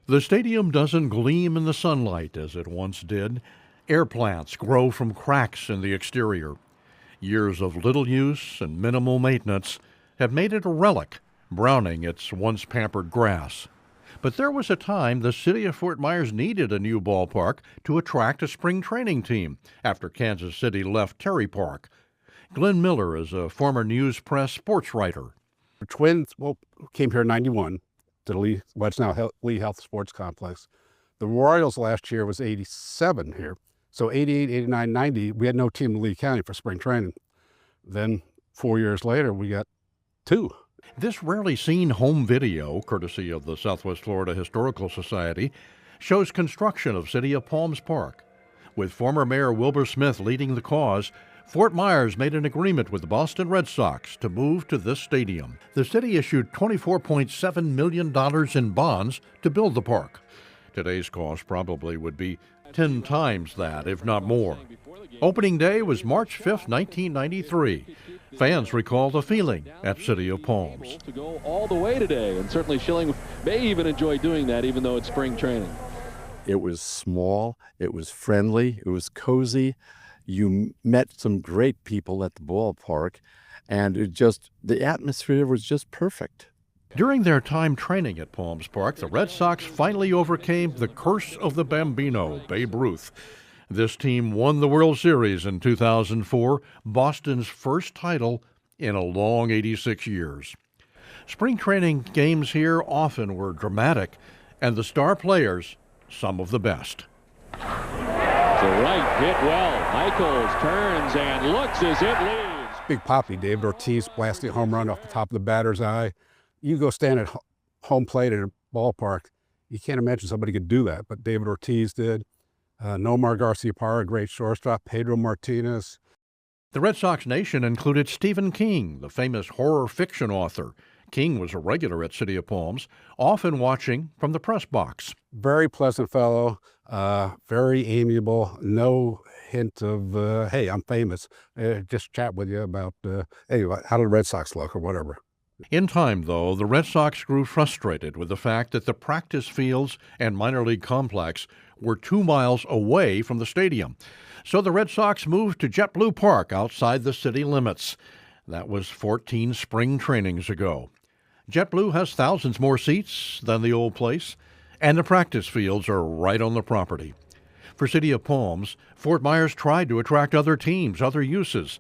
The stadium doesn't gleam in the sunlight as it once did. Air plants grow from cracks in the exterior. Years of little use and minimal maintenance have made it a relic, browning its once pampered grass. But there was a time the city of Fort Myers needed a new ballpark to attract a spring training team after Kansas City left Terry Park. Glenn Miller is a former News Press sports writer. The Twins came here in '91 to what's now Lee Health Sports Complex. The Royals last year was '87 here. So '88, '89, '90, we had no team in Lee County for spring training. Then 4 years later, we got two. This rarely seen home video, courtesy of the Southwest Florida Historical Society, shows construction of City of Palms Park. With former Mayor Wilbur Smith leading the cause, Fort Myers made an agreement with the Boston Red Sox to move to this stadium. The city issued $24.7 million in bonds to build the park. Today's cost probably would be 10 times that, if not more. Opening day was March 5, 1993. Fans recall the feeling at City of Palms. To go all the way today, and certainly Schilling may even enjoy doing that, even though it's spring training. It was small, it was friendly, it was cozy. You met some great people at the ballpark, and the atmosphere was just perfect. During their time training at Palms Park, the Red Sox finally overcame the curse of the Bambino, Babe Ruth. This team won the World Series in 2004, Boston's first title in a long 86 years. Spring training games here often were dramatic, and the star players, some of the best. To right, hit well. Michaels turns and looks as it leaves. Big Poppy, David Ortiz, blasting a home run off the top of the batter's eye. You go stand at home plate at a ballpark, you can't imagine somebody could do that, but David Ortiz did. Nomar Garciaparra, great shortstop, Pedro Martinez. The Red Sox Nation included Stephen King, the famous horror fiction author. King was a regular at City of Palms, often watching from the press box. Very pleasant fellow, very amiable, no hint of, hey, I'm famous. Just chat with you about, hey, how did the Red Sox look or whatever. In time, though, the Red Sox grew frustrated with the fact that the practice fields and minor league complex were 2 miles away from the stadium. So the Red Sox moved to JetBlue Park outside the city limits. That was 14 spring trainings ago. JetBlue has thousands more seats than the old place, and the practice fields are right on the property. For City of Palms, Fort Myers tried to attract other teams, other uses.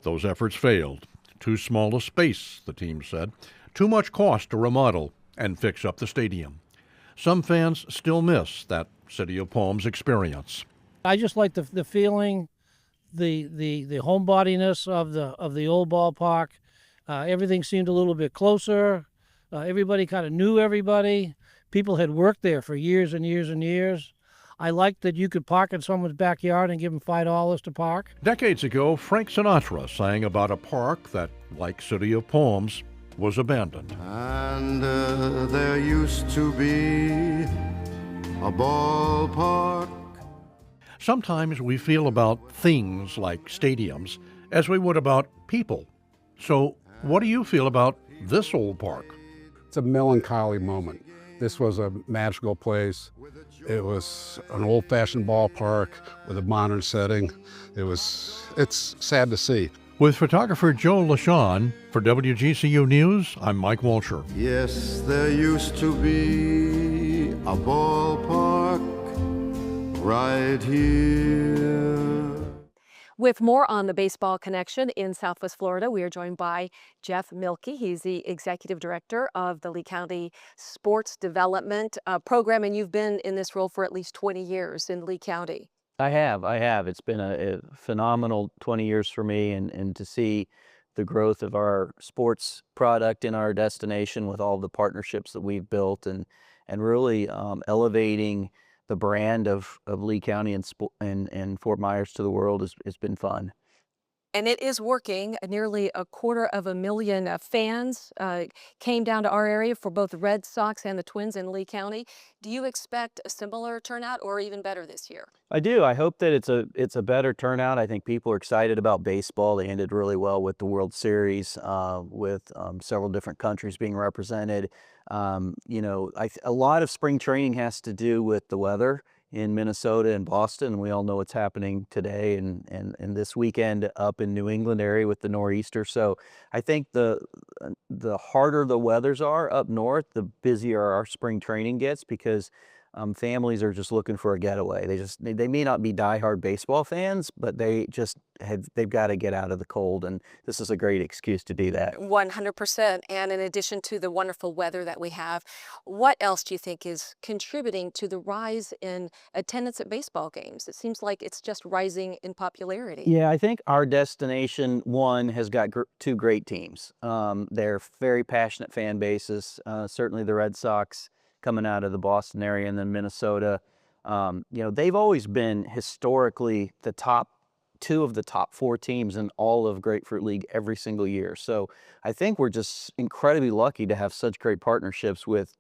Those efforts failed. Too small a space, the team said. Too much cost to remodel and fix up the stadium. Some fans still miss that City of Palms experience. I just like the feeling, the homebodiness of the old ballpark. Everything seemed a little bit closer. Everybody kind of knew everybody. People had worked there for years and years and years. I liked that you could park in someone's backyard and give them $5 to park. Decades ago, Frank Sinatra sang about a park that, like City of Palms, was abandoned. And there used to be a ballpark. Sometimes we feel about things like stadiums as we would about people. So what do you feel about this old park? It's a melancholy moment. This was a magical place. It was an old-fashioned ballpark with a modern setting. It's sad to see. With photographer Joe LaShawn, for WGCU News, I'm Mike Walsher. Yes, there used to be a ballpark right here. With more on the baseball connection in Southwest Florida, we are joined by Jeff Mielke. He's the executive director of the Lee County Sports Development Program, and you've been in this role for at least 20 years in Lee County. I have. It's been a phenomenal 20 years for me, and to see the growth of our sports product in our destination with all the partnerships that we've built and really elevating the brand of Lee County and Fort Myers to the world has been fun. And it is working. Nearly 250,000 fans came down to our area for both the Red Sox and the Twins in Lee County. Do you expect a similar turnout or even better this year? I do. I hope that it's a better turnout. I think people are excited about baseball. They ended really well with the World Series, with several different countries being represented. A lot of spring training has to do with the weather in Minnesota and Boston. We all know what's happening today and this weekend up in New England area with the nor'easter. So I think the harder the weathers are up north, the busier our spring training gets because families are just looking for a getaway. They may not be diehard baseball fans, but they've got to get out of the cold, and this is a great excuse to do that. 100%. And in addition to the wonderful weather that we have, what else do you think is contributing to the rise in attendance at baseball games? It seems like it's just rising in popularity. Yeah, I think our destination, one, has got two great teams. They're very passionate fan bases. Certainly the Red Sox coming out of the Boston area and then Minnesota. They've always been historically two of the top four teams in all of Grapefruit League every single year. So I think we're just incredibly lucky to have such great partnerships with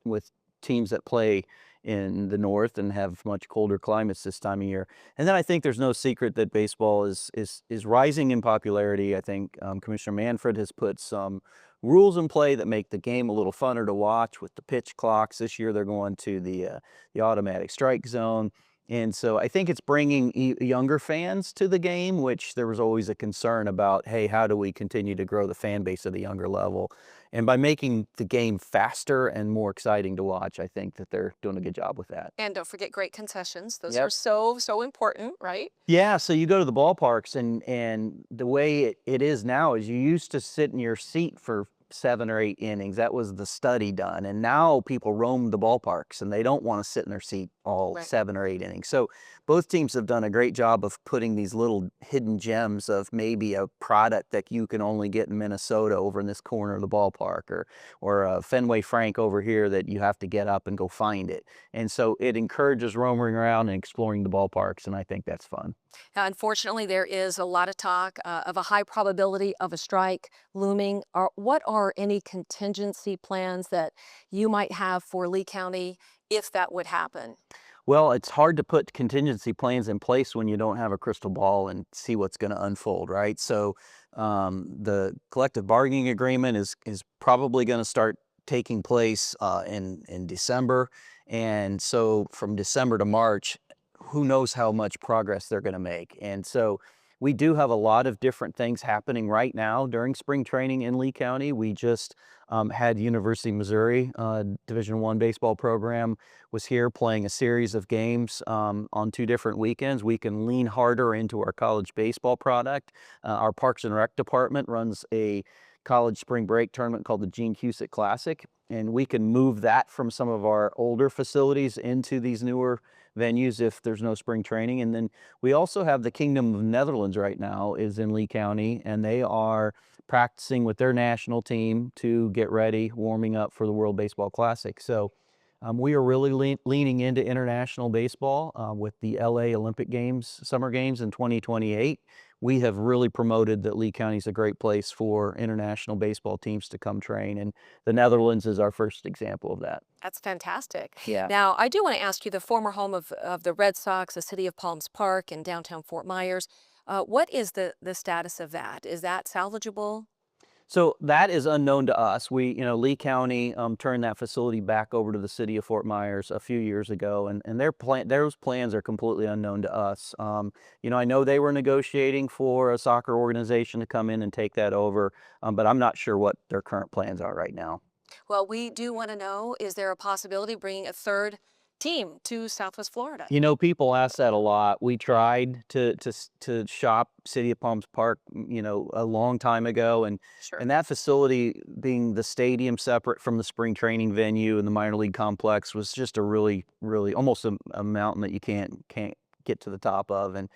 teams that play in the north and have much colder climates this time of year. And then I think there's no secret that baseball is rising in popularity. I think Commissioner Manfred has put some rules in play that make the game a little funner to watch with the pitch clocks. This year they're going to the automatic strike zone. And so I think it's bringing younger fans to the game, which there was always a concern about, hey, how do we continue to grow the fan base at the younger level? And by making the game faster and more exciting to watch, I think that they're doing a good job with that. And don't forget great concessions. Those Yep. are so important, right? Yeah, so you go to the ballparks and the way it is now is you used to sit in your seat for 7 or 8 innings. That was the study done. And now people roam the ballparks and they don't want to sit in their seat all Right. 7 or 8 innings. So both teams have done a great job of putting these little hidden gems of maybe a product that you can only get in Minnesota over in this corner of the ballpark or a Fenway Frank over here that you have to get up and go find it. And so it encourages roaming around and exploring the ballparks, and I think that's fun. Unfortunately, there is a lot of talk of a high probability of a strike looming. What are any contingency plans that you might have for Lee County if that would happen? Well, it's hard to put contingency plans in place when you don't have a crystal ball and see what's going to unfold, right? So the collective bargaining agreement is probably going to start taking place in December. And so from December to March, who knows how much progress they're going to make. And so we do have a lot of different things happening right now during spring training in Lee County. We just had University of Missouri Division I baseball program was here playing a series of games on 2 different weekends. We can lean harder into our college baseball product. Our Parks and Rec department runs a college spring break tournament called the Gene Cusick Classic, and we can move that from some of our older facilities into these newer venues if there's no spring training. And then we also have the Kingdom of Netherlands right now is in Lee County, and they are practicing with their national team to get ready, warming up for the World Baseball Classic. So we are really leaning into international baseball with the LA Olympic Games, Summer Games in 2028. We have really promoted that Lee County is a great place for international baseball teams to come train, and the Netherlands is our first example of that. That's fantastic. Yeah. Now, I do want to ask you, the former home of the Red Sox, the city of Palms Park in downtown Fort Myers, what is the status of that? Is that salvageable? So that is unknown to us. Lee County turned that facility back over to the city of Fort Myers a few years ago, and those plans are completely unknown to us. I know they were negotiating for a soccer organization to come in and take that over, but I'm not sure what their current plans are right now. Well, we do want to know, is there a possibility of bringing a third team to Southwest Florida? People ask that a lot. We tried to shop City of Palms Park, a long time ago, and Sure. and that facility being the stadium separate from the spring training venue and the minor league complex was just a really, really almost a mountain that you can't get to the top of. And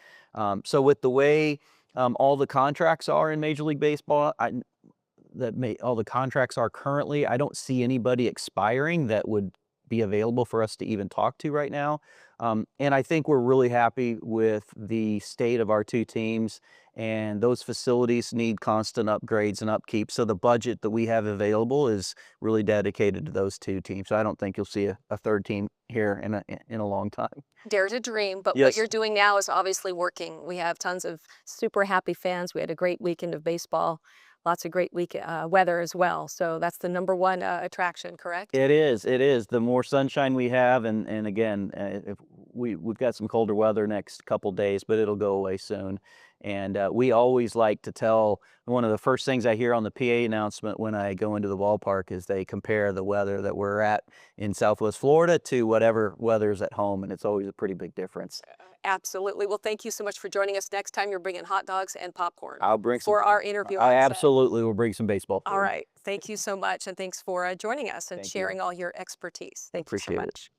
so with the way all the contracts are in Major League Baseball, all the contracts are currently, I don't see anybody expiring that would be available for us to even talk to right now. And I think we're really happy with the state of our two teams, and those facilities need constant upgrades and upkeep. So the budget that we have available is really dedicated to those two teams. So I don't think you'll see a third team here in a long time. Dare to dream, but what Yes. you're doing now is obviously working. We have tons of super happy fans. We had a great weekend of baseball, lots of great weather as well. So that's the #1 attraction, correct? It is. It is. The more sunshine we have, and again, if we've got some colder weather next couple days, but it'll go away soon. And we always like to tell, one of the first things I hear on the PA announcement when I go into the ballpark is they compare the weather that we're at in Southwest Florida to whatever weather's at home, and it's always a pretty big difference. Absolutely. Well, thank you so much for joining us. Next time you're bringing hot dogs and popcorn I'll bring some for our interview. I on set. absolutely will bring some baseball. for All you. right. Thank you so much, and thanks for joining us and Thank you. sharing all your expertise. Thank you so Appreciate it. much.